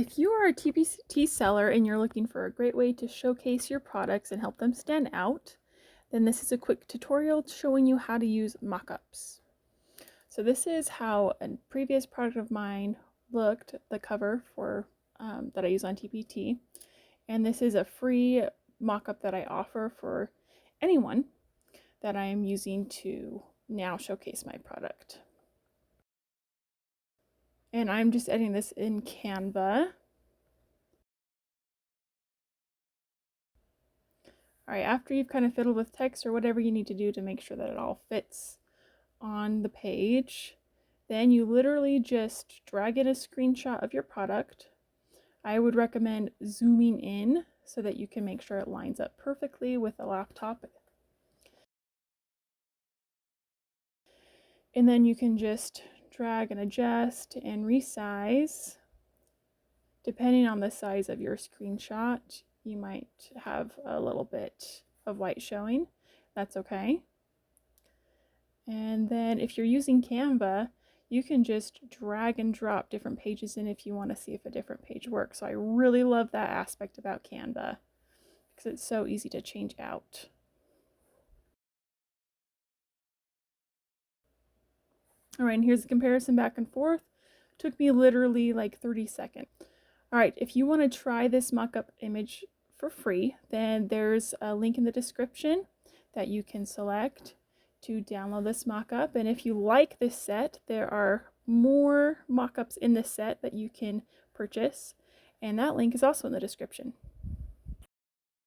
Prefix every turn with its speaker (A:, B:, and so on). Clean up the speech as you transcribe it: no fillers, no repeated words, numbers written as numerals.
A: If you are a TPT seller and you're looking for a great way to showcase your products and help them stand out, then this is a quick tutorial showing you how to use Mockups. So this is how a previous product of mine looked, the cover for that I use on TPT. And this is a free mockup that I offer for anyone that I am using to now showcase my product. And I'm just editing this in Canva. All right, after you've kind of fiddled with text or whatever you need to do to make sure that it all fits on the page, then you literally just drag in a screenshot of your product. I would recommend zooming in so that you can make sure it lines up perfectly with the laptop. And then you can just drag and adjust and resize. Depending on the size of your screenshot, you might have a little bit of white showing. That's okay. And then if you're using Canva, you can just drag and drop different pages in if you want to see if a different page works. So I really love that aspect about Canva because it's so easy to change out. All right, and here's the comparison back and forth. Took me literally like 30 seconds. All right, if you want to try this mockup image for free, then there's a link in the description that you can select to download this mockup. And if you like this set, there are more mockups in this set that you can purchase, and that link is also in the description.